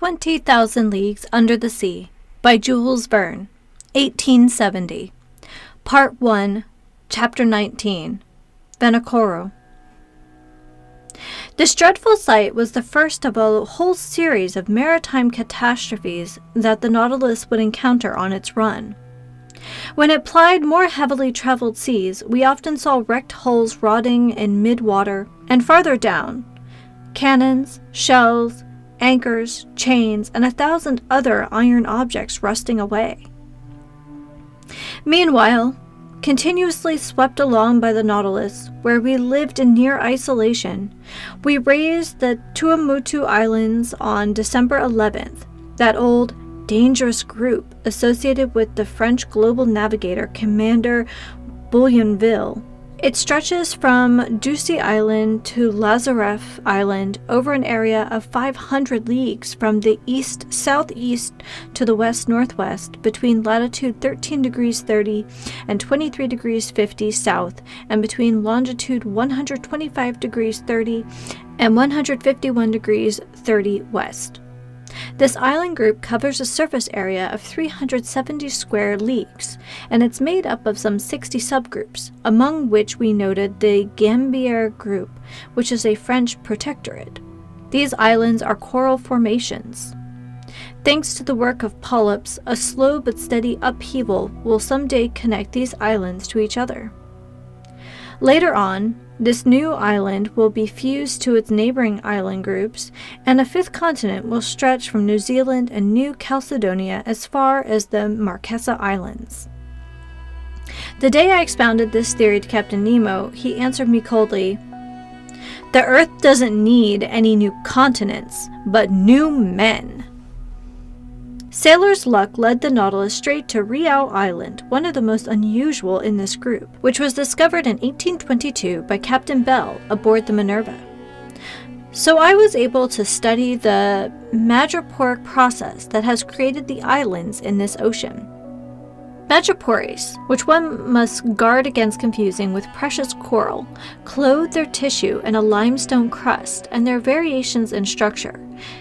20,000 Leagues Under the Sea by Jules Verne, 1870. Part 1, Chapter 19, Vanikoro. This dreadful sight was the first of a whole series of maritime catastrophes that the Nautilus would encounter on its run. When it plied more heavily traveled seas, we often saw wrecked hulls rotting in mid-water, and farther down, cannons, shells, anchors, chains, and 1,000 other iron objects rusting away. Meanwhile, continuously swept along by the Nautilus, where we lived in near isolation, we raised the Tuamotu Islands on December 11th, that old, dangerous group associated with the French global navigator Commander Bougainville. It stretches from Ducie Island to Lazareff Island over an area of 500 leagues from the east-southeast to the west-northwest between latitude 13 degrees 30 and 23 degrees 50 south and between longitude 125 degrees 30 and 151 degrees 30 west. This island group covers a surface area of 370 square leagues, and it's made up of some 60 subgroups, among which we noted the Gambier group, which is a French protectorate. These islands are coral formations. Thanks to the work of polyps, a slow but steady upheaval will someday connect these islands to each other. Later on, this new island will be fused to its neighboring island groups, and a fifth continent will stretch from New Zealand and New Caledonia as far as the Marquesa Islands. The day I expounded this theory to Captain Nemo, he answered me coldly, "The Earth doesn't need any new continents, but new men." Sailor's luck led the Nautilus straight to Riau Island, one of the most unusual in this group, which was discovered in 1822 by Captain Bell aboard the Minerva. So I was able to study the madreporic process that has created the islands in this ocean. Madrepores, which one must guard against confusing with precious coral, clothe their tissue in a limestone crust, and their variations in structure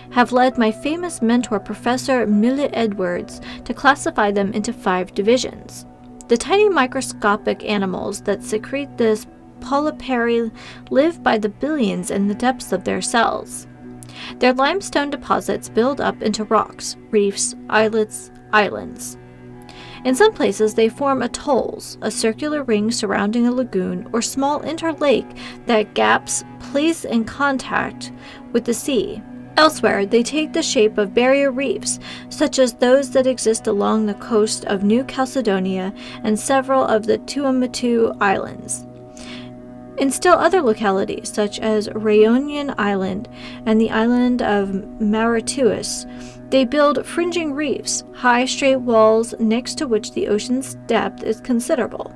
have led my famous mentor Professor Millet Edwards to classify them into 5 divisions. The tiny microscopic animals that secrete this polypary live by the billions in the depths of their cells. Their limestone deposits build up into rocks, reefs, islets, islands. In some places they form atolls, a circular ring surrounding a lagoon or small interlake that gaps place in contact with the sea. Elsewhere, they take the shape of barrier reefs, such as those that exist along the coast of New Caledonia and several of the Tuamotu Islands. In still other localities, such as Réunion Island and the island of Mauritius, they build fringing reefs, high straight walls next to which the ocean's depth is considerable.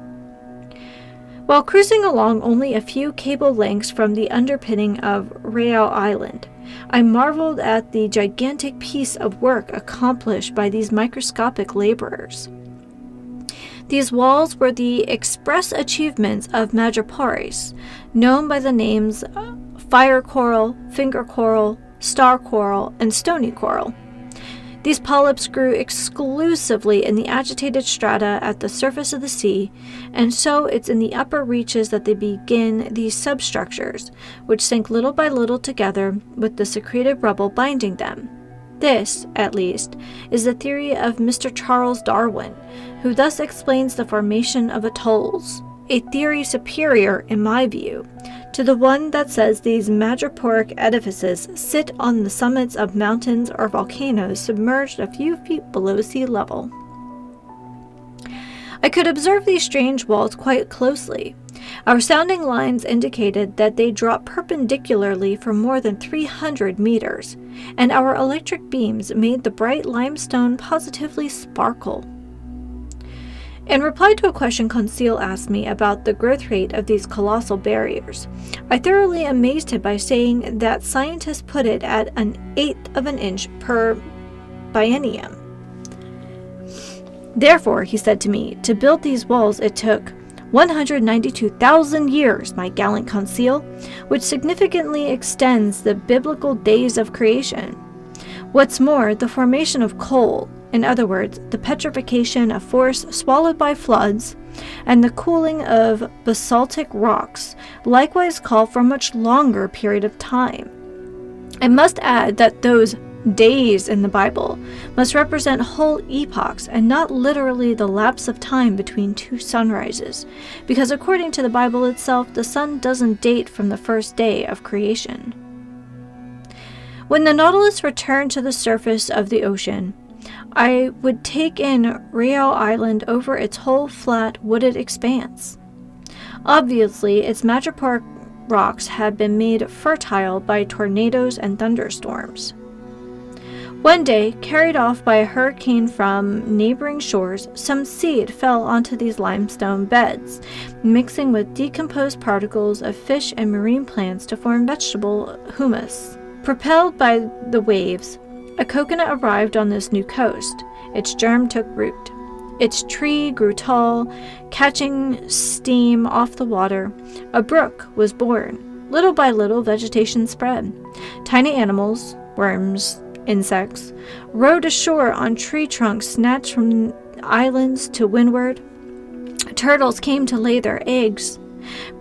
While cruising along only a few cable lengths from the underpinning of Riau Island, I marveled at the gigantic piece of work accomplished by these microscopic laborers. These walls were the express achievements of madrepores, known by the names fire coral, finger coral, star coral, and stony coral. These polyps grew exclusively in the agitated strata at the surface of the sea, and so it's in the upper reaches that they begin these substructures, which sink little by little together with the secreted rubble binding them. This, at least, is the theory of Mr. Charles Darwin, who thus explains the formation of atolls, a theory superior, in my view, to the one that says these madreporic edifices sit on the summits of mountains or volcanoes submerged a few feet below sea level. I could observe these strange walls quite closely. Our sounding lines indicated that they drop perpendicularly for more than 300 meters, and our electric beams made the bright limestone positively sparkle. In reply to a question Conseil asked me about the growth rate of these colossal barriers, I thoroughly amazed him by saying that scientists put it at 1/8 of an inch per biennium. Therefore, he said to me, to build these walls it took 192,000 years, my gallant Conseil, which significantly extends the biblical days of creation. What's more, the formation of coal, in other words, the petrification of forests swallowed by floods, and the cooling of basaltic rocks likewise call for a much longer period of time. I must add that those days in the Bible must represent whole epochs and not literally the lapse of time between two sunrises, because according to the Bible itself, the sun doesn't date from the first day of creation. When the Nautilus returned to the surface of the ocean, I would take in Rio Island over its whole flat, wooded expanse. Obviously, its madreporic rocks had been made fertile by tornadoes and thunderstorms. One day, carried off by a hurricane from neighboring shores, some seed fell onto these limestone beds, mixing with decomposed particles of fish and marine plants to form vegetable humus. Propelled by the waves, a coconut arrived on this new coast. Its germ took root. Its tree grew tall, catching steam off the water. A brook was born. Little by little, vegetation spread. Tiny animals, worms, insects, rode ashore on tree trunks snatched from islands to windward. Turtles came to lay their eggs.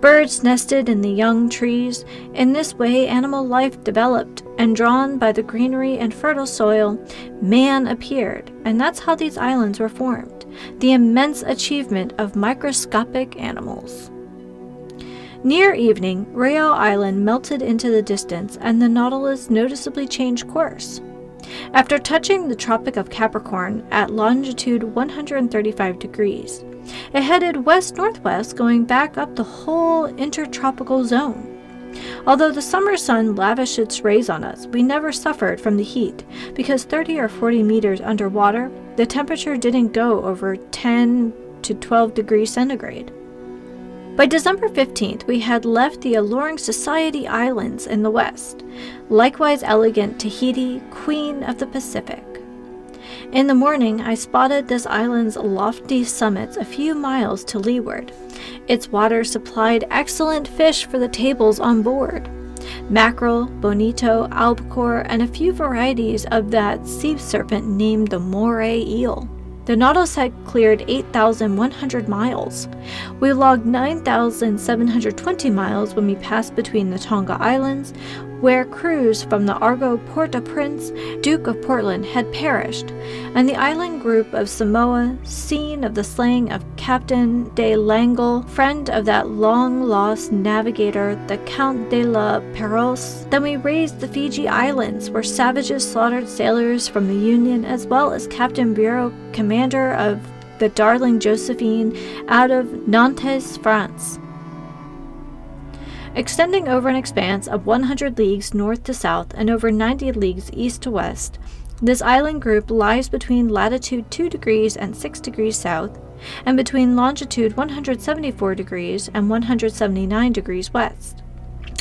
Birds nested in the young trees. In this way, animal life developed, and drawn by the greenery and fertile soil, man appeared, and that's how these islands were formed, the immense achievement of microscopic animals. Near evening, Rio Island melted into the distance, and the Nautilus noticeably changed course. After touching the Tropic of Capricorn at longitude 135 degrees, it headed west-northwest, going back up the whole intertropical zone. Although the summer sun lavished its rays on us, we never suffered from the heat, because 30 or 40 meters underwater, the temperature didn't go over 10 to 12 degrees centigrade. By December 15th, we had left the alluring Society Islands in the west, likewise elegant Tahiti, Queen of the Pacific. In the morning, I spotted this island's lofty summits a few miles to leeward. Its water supplied excellent fish for the tables on board. Mackerel, bonito, albacore, and a few varieties of that sea serpent named the moray eel. The Nautilus had cleared 8,100 miles. We logged 9,720 miles when we passed between the Tonga Islands, where crews from the Argo Port-au-Prince, Duke of Portland, had perished, and the island group of Samoa, scene of the slaying of Captain de Langle, friend of that long-lost navigator, the Count de la Perouse. Then we raised the Fiji Islands, where savages slaughtered sailors from the Union, as well as Captain Bureau, commander of the Darling Josephine, out of Nantes, France. Extending over an expanse of 100 leagues north to south and over 90 leagues east to west, this island group lies between latitude 2 degrees and 6 degrees south, and between longitude 174 degrees and 179 degrees west.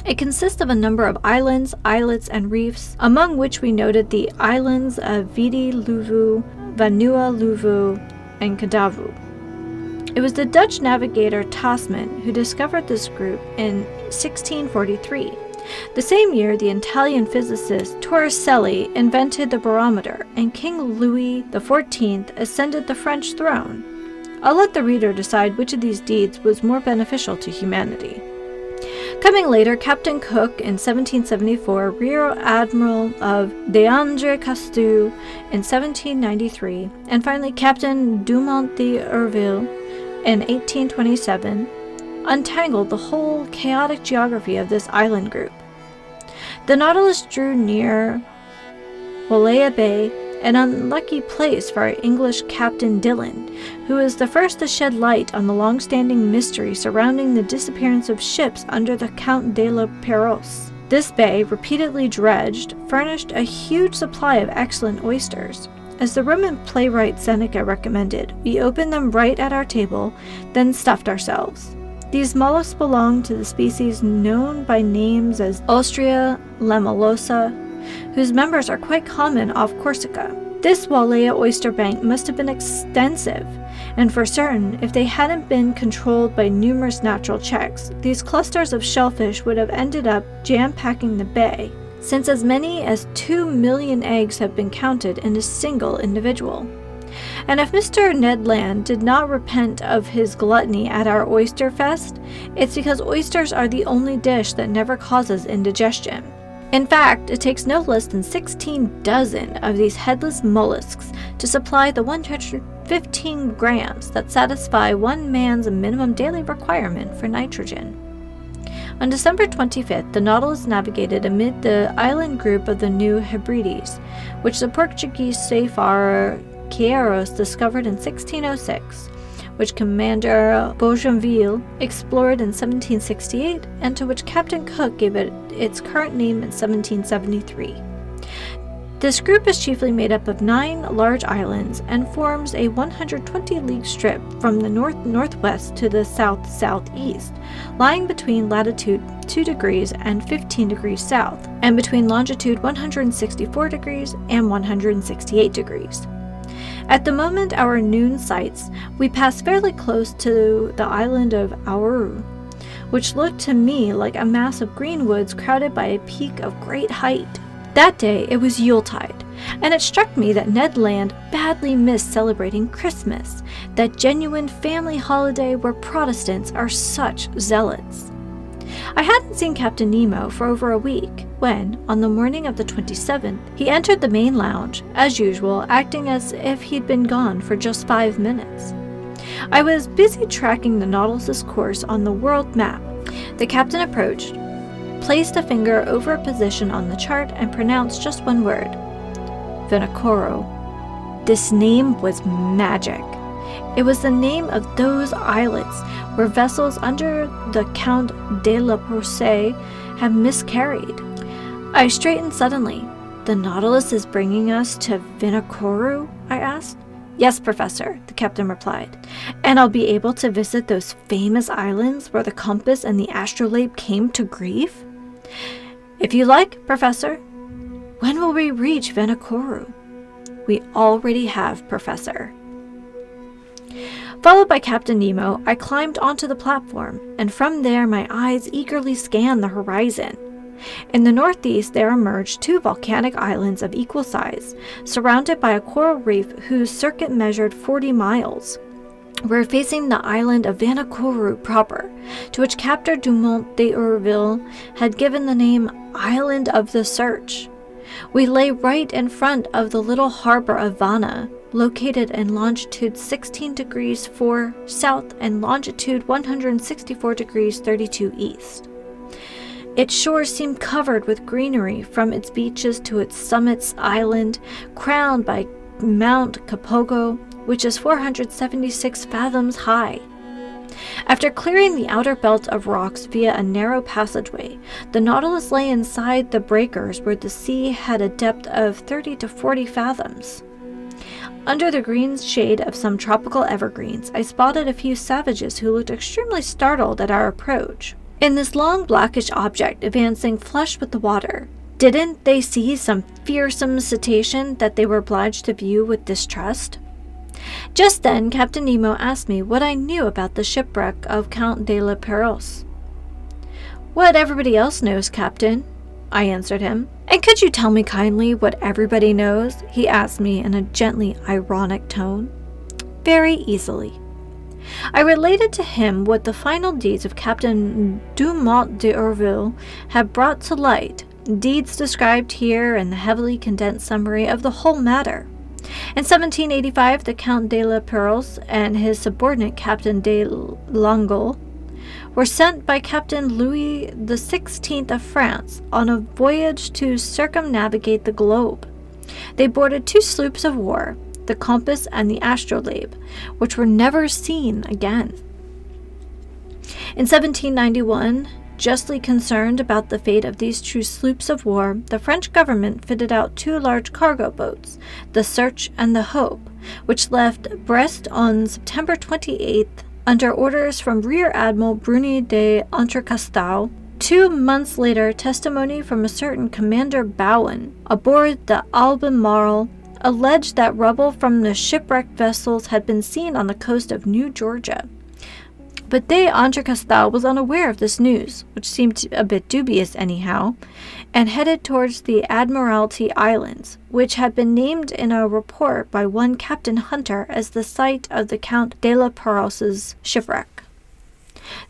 It consists of a number of islands, islets, and reefs, among which we noted the islands of Viti Levu, Vanua Levu, and Kadavu. It was the Dutch navigator Tasman who discovered this group in 1643. The same year, the Italian physicist Torricelli invented the barometer, and King Louis XIV ascended the French throne. I'll let the reader decide which of these deeds was more beneficial to humanity. Coming later, Captain Cook in 1774, Rear Admiral of D'André Castou in 1793, and finally Captain Dumont d'Urville in 1827, untangled the whole chaotic geography of this island group. The Nautilus drew near Walea Bay, an unlucky place for our English Captain Dillon, who was the first to shed light on the long-standing mystery surrounding the disappearance of ships under the Count de la Perouse. This bay, repeatedly dredged, furnished a huge supply of excellent oysters. As the Roman playwright Seneca recommended, we opened them right at our table, then stuffed ourselves. These mollusks belong to the species known by names as Ostrea lamellosa, whose members are quite common off Corsica. This Walea oyster bank must have been extensive, and for certain, if they hadn't been controlled by numerous natural checks, these clusters of shellfish would have ended up jam-packing the bay. since as many as 2 million eggs have been counted in a single individual. And if Mr. Ned Land did not repent of his gluttony at our oyster fest, it's because oysters are the only dish that never causes indigestion. In fact, it takes no less than 16 dozen of these headless mollusks to supply the 115 grams that satisfy one man's minimum daily requirement for nitrogen. On December 25th, the Nautilus navigated amid the island group of the New Hebrides, which the Portuguese seafarer Queiroz discovered in 1606, which Commander Bougainville explored in 1768, and to which Captain Cook gave it its current name in 1773. This group is chiefly made up of 9 large islands and forms a 120-league strip from the north-northwest to the south-southeast, lying between latitude 2 degrees and 15 degrees south, and between longitude 164 degrees and 168 degrees. At the moment our noon sights, we passed fairly close to the island of Auru, which looked to me like a mass of green woods crowded by a peak of great height. That day it was Yuletide, and it struck me that Ned Land badly missed celebrating Christmas, that genuine family holiday where Protestants are such zealots. I hadn't seen Captain Nemo for over a week, when, on the morning of the 27th, he entered the main lounge, as usual, acting as if he'd been gone for just 5 minutes. I was busy tracking the Nautilus's course on the world map. The captain approached, placed a finger over a position on the chart, and pronounced just one word: Vanikoro. This name was magic. It was the name of those islets where vessels under the Count de la Porce had miscarried. I straightened suddenly. The Nautilus is bringing us to Vanikoro? I asked. Yes, Professor, the captain replied. And I'll be able to visit those famous islands where the compass and the astrolabe came to grief? If you like, Professor. When will we reach Vanikoro? We already have, Professor. Followed by Captain Nemo, I climbed onto the platform, and from there my eyes eagerly scanned the horizon. In the northeast there emerged 2 volcanic islands of equal size, surrounded by a coral reef whose circuit measured 40 miles. We're facing the island of Vanikoro proper, to which Captain Dumont d'Urville had given the name Island of the Search. We lay right in front of the little harbor of Vana, located in longitude 16 degrees 4 south and longitude 164 degrees 32 east. Its shores seemed covered with greenery from its beaches to its summits island, crowned by Mount Capogo, which is 476 fathoms high. After clearing the outer belt of rocks via a narrow passageway, the Nautilus lay inside the breakers where the sea had a depth of 30 to 40 fathoms. Under the green shade of some tropical evergreens, I spotted a few savages who looked extremely startled at our approach. In this long blackish object advancing flush with the water, didn't they see some fearsome cetacean that they were obliged to view with distrust? Just then, Captain Nemo asked me what I knew about the shipwreck of Count de la Perros. What everybody else knows, Captain, I answered him. And could you tell me kindly what everybody knows? He asked me in a gently ironic tone. Very easily. I related to him what the final deeds of Captain Dumont d'Urville had brought to light, deeds described here in the heavily condensed summary of the whole matter. In 1785, the Count de la Perros and his subordinate Captain de Langle were sent by Captain Louis XVI of France on a voyage to circumnavigate the globe. They boarded 2 sloops of war, the Compass and the Astrolabe, which were never seen again. In 1791, justly concerned about the fate of these 2 sloops of war, the French government fitted out 2 large cargo boats, the Search and the Hope, which left Brest on September 28th under orders from Rear Admiral Bruni de Entrecastel. 2 months later, testimony from a certain Commander Bowen aboard the Albemarle alleged that rubble from the shipwrecked vessels had been seen on the coast of New Georgia. But de Entrecastel was unaware of this news, which seemed a bit dubious anyhow. and headed towards the Admiralty Islands, which had been named in a report by one Captain Hunter as the site of the Count de la Perros's shipwreck.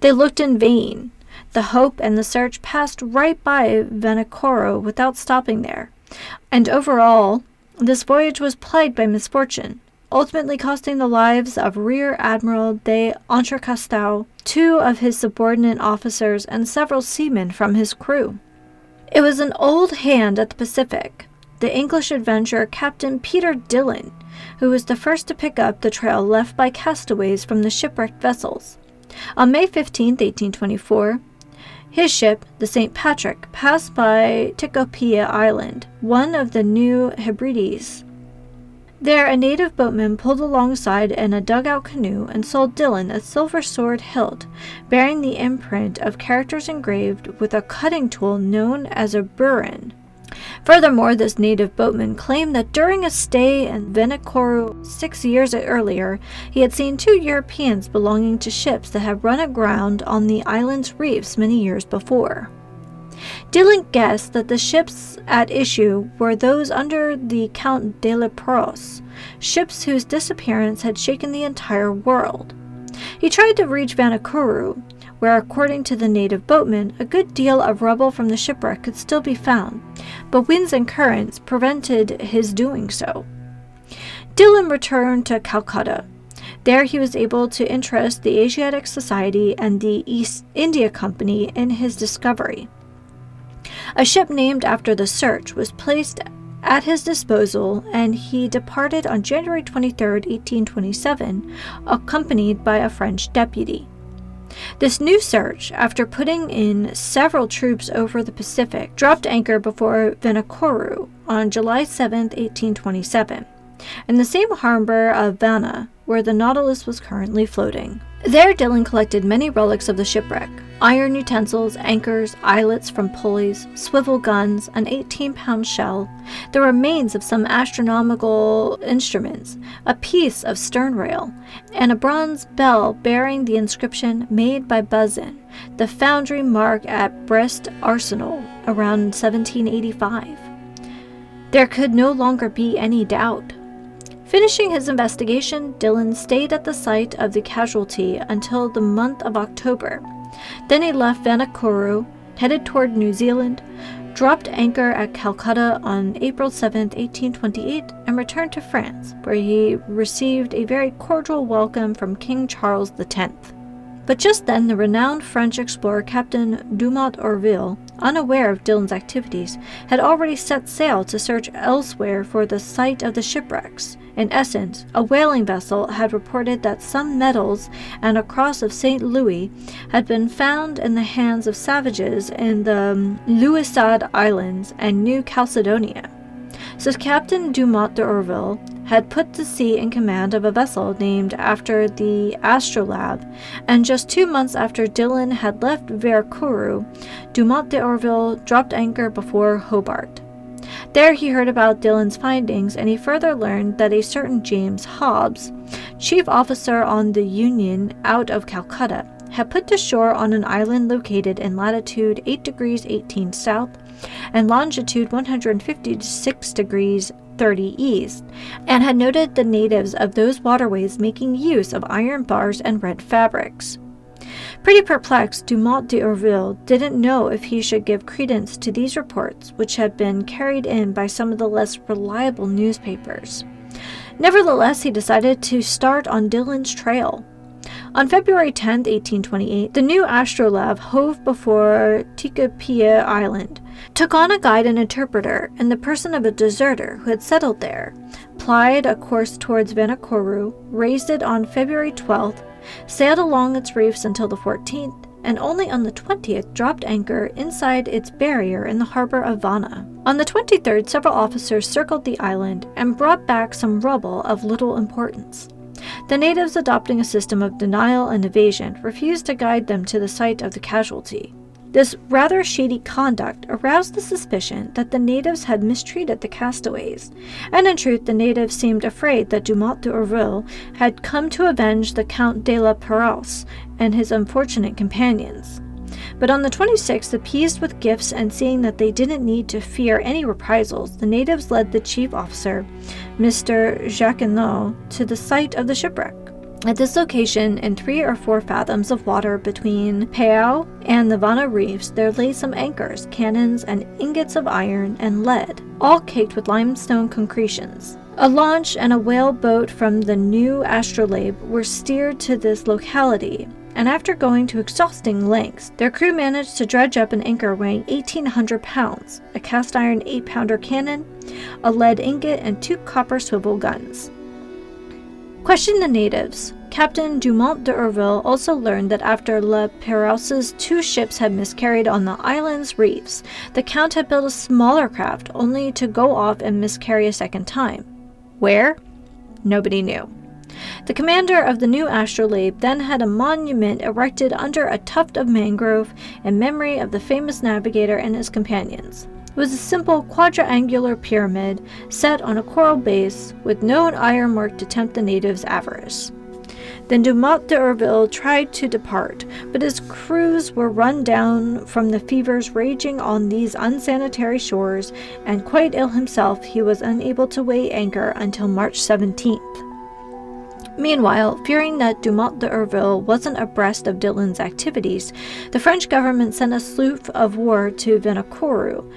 They looked in vain. The hope and the search passed right by Vanikoro without stopping there, and overall, this voyage was plagued by misfortune, ultimately costing the lives of Rear Admiral de Entrecasteaux, 2 of his subordinate officers, and several seamen from his crew. It was an old hand at the Pacific, the English adventurer Captain Peter Dillon, who was the first to pick up the trail left by castaways from the shipwrecked vessels. On May 15, 1824, his ship, the St. Patrick, passed by Tikopia Island, one of the New Hebrides. There, a native boatman pulled alongside in a dugout canoe and sold Dillon a silver sword hilt bearing the imprint of characters engraved with a cutting tool known as a burin. Furthermore, this native boatman claimed that during a stay in Vanikoro 6 years earlier, he had seen 2 Europeans belonging to ships that had run aground on the island's reefs many years before. Dillon guessed that the ships at issue were those under the Count de la Perros, ships whose disappearance had shaken the entire world. He tried to reach Vanikoro, where, according to the native boatman, a good deal of rubble from the shipwreck could still be found, but winds and currents prevented his doing so. Dillon returned to Calcutta. There he was able to interest the Asiatic Society and the East India Company in his discovery. A ship named after the search was placed at his disposal, and he departed on January 23, 1827, accompanied by a French deputy. This new search, after putting in several troops over the Pacific, dropped anchor before Vanikoro on July 7, 1827, in the same harbor of Vanna where the Nautilus was currently floating. There Dillon collected many relics of the shipwreck: iron utensils, anchors, eyelets from pulleys, swivel guns, an 18-pound shell, the remains of some astronomical instruments, a piece of stern rail, and a bronze bell bearing the inscription made by Bazin, the foundry mark at Brest Arsenal around 1785. There could no longer be any doubt. Finishing his investigation, Dillon stayed at the site of the casualty until the month of October. Then he left Vanikoro, headed toward New Zealand, dropped anchor at Calcutta on April 7, 1828, and returned to France, where he received a very cordial welcome from King Charles X. But just then the renowned French explorer Captain Dumont d'Urville, unaware of Dillon's activities, had already set sail to search elsewhere for the site of the shipwrecks. In essence, a whaling vessel had reported that some medals and a cross of St. Louis had been found in the hands of savages in the Louisade Islands and New Caledonia. So Captain Dumont d'Urville had put to sea in command of a vessel named after the astrolabe, and just 2 months after Dillon had left Vanikoro, Dumont d'Urville dropped anchor before Hobart. There he heard about Dillon's findings, and he further learned that a certain James Hobbs, chief officer on the Union out of Calcutta, had put to shore on an island located in latitude 8 degrees 18 south and longitude 156 degrees 30 east, and had noted the natives of those waterways making use of iron bars and red fabrics. Pretty perplexed, Dumont d'Urville didn't know if he should give credence to these reports, which had been carried in by some of the less reliable newspapers. Nevertheless, he decided to start on Dillon's trail. On February 10, 1828, the new astrolabe hove before Tikopia Island, took on a guide and interpreter in the person of a deserter who had settled there, plied a course towards Vanikoro, raised it on February 12th, sailed along its reefs until the 14th, and only on the 20th dropped anchor inside its barrier in the harbor of Vanna. On the 23rd, several officers circled the island and brought back some rubble of little importance. The natives, adopting a system of denial and evasion, refused to guide them to the site of the casualty. This rather shady conduct aroused the suspicion that the natives had mistreated the castaways, and in truth the natives seemed afraid that Dumont d'Urville had come to avenge the Count de la Perros and his unfortunate companions. But on the 26th, appeased with gifts and seeing that they didn't need to fear any reprisals, the natives led the chief officer, Mr. Jacquinot, to the site of the shipwreck. At this location, in 3 or 4 fathoms of water between Palau and the Vanna reefs, there lay some anchors, cannons, and ingots of iron and lead, all caked with limestone concretions. A launch and a whale boat from the new astrolabe were steered to this locality, and after going to exhausting lengths, their crew managed to dredge up an anchor weighing 1,800 pounds, a cast-iron 8-pounder cannon, a lead ingot, and 2 copper swivel guns. Questioning the natives, Captain Dumont d'Urville also learned that after La Pérouse's 2 ships had miscarried on the island's reefs, the Count had built a smaller craft only to go off and miscarry a second time. Where? Nobody knew. The commander of the new astrolabe then had a monument erected under a tuft of mangrove in memory of the famous navigator and his companions. It was a simple quadrangular pyramid set on a coral base with no ironwork to tempt the natives' avarice. Then Dumont d'Urville tried to depart, but his crews were run down from the fevers raging on these unsanitary shores, and quite ill himself, he was unable to weigh anchor until March 17th. Meanwhile, fearing that Dumont d'Urville wasn't abreast of Dillon's activities, the French government sent a sloop of war to Vanikoro.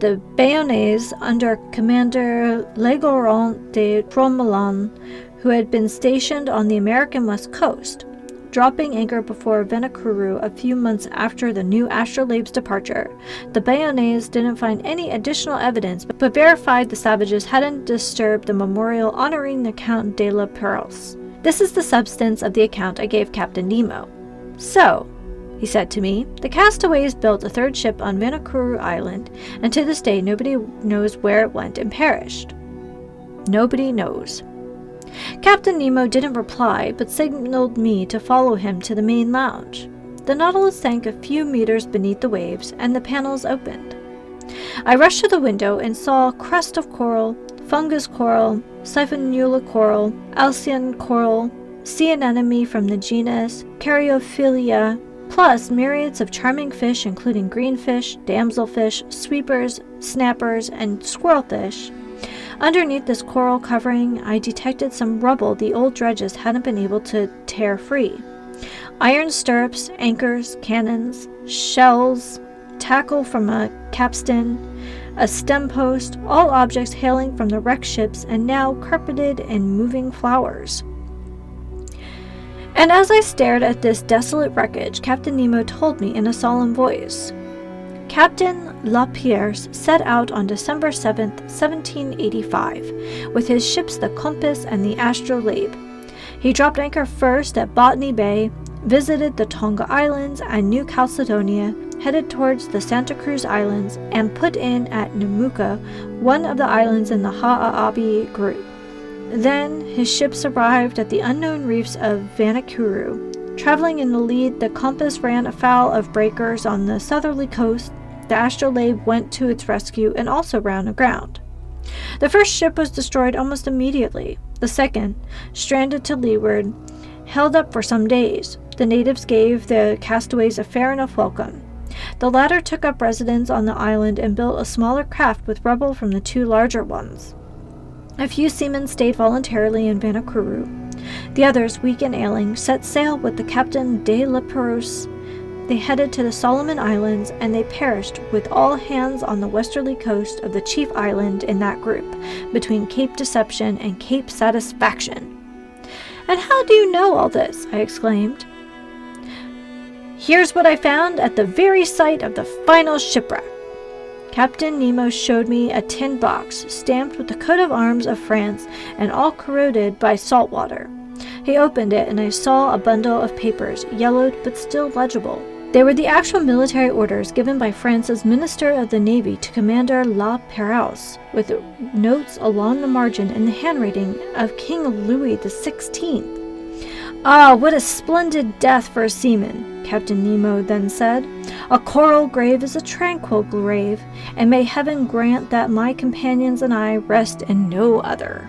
The Bayonnais, under Commander Legourant de Tromelin, who had been stationed on the American west coast, dropping anchor before Vanikoro a few months after the new astrolabe's departure. The Bayonnais didn't find any additional evidence, but verified the savages hadn't disturbed the memorial honoring the Count de la Pérouse. This is the substance of the account I gave Captain Nemo. So, he said to me, the castaways built a 3rd ship on Vanikoro Island, and to this day nobody knows where it went and perished. Nobody knows. Captain Nemo didn't reply, but signaled me to follow him to the main lounge. The Nautilus sank a few meters beneath the waves, and the panels opened. I rushed to the window and saw crust of coral, fungus coral, Siphonola coral, Alcyon coral, sea anemone from the genus Caryophylla, plus myriads of charming fish including greenfish, damselfish, sweepers, snappers, and squirrelfish. Underneath this coral covering, I detected some rubble the old dredges hadn't been able to tear free. Iron stirrups, anchors, cannons, shells, tackle from a capstan, a stem post, all objects hailing from the wrecked ships and now carpeted in moving flowers. And as I stared at this desolate wreckage, Captain Nemo told me in a solemn voice, Captain Lapierre set out on December 7th, 1785, with his ships the Compass and the Astrolabe. He dropped anchor first at Botany Bay, visited the Tonga Islands and New Caledonia, headed towards the Santa Cruz Islands, and put in at Namuka, one of the islands in the Ha'abi group. Then his ships arrived at the unknown reefs of Vanikoro. Traveling in the lead, the Compass ran afoul of breakers on the southerly coast. The Astrolabe went to its rescue and also ran aground. The first ship was destroyed almost immediately. The second, stranded to leeward, held up for some days. The natives gave the castaways a fair enough welcome. The latter took up residence on the island and built a smaller craft with rubble from the 2 larger ones. A few seamen stayed voluntarily in Vanikoro. The others, weak and ailing, set sail with the Captain de la Pérouse. They headed to the Solomon Islands, and they perished with all hands on the westerly coast of the chief island in that group, between Cape Deception and Cape Satisfaction. "And how do you know all this?" I exclaimed. "Here's what I found at the very site of the final shipwreck." Captain Nemo showed me a tin box stamped with the coat of arms of France and all corroded by salt water. He opened it and I saw a bundle of papers, yellowed but still legible. They were the actual military orders given by France's Minister of the Navy to Commander La Pérouse, with notes along the margin in the handwriting of King Louis XVI. "Ah, what a splendid death for a seaman," Captain Nemo then said. "A coral grave is a tranquil grave, and may heaven grant that my companions and I rest in no other."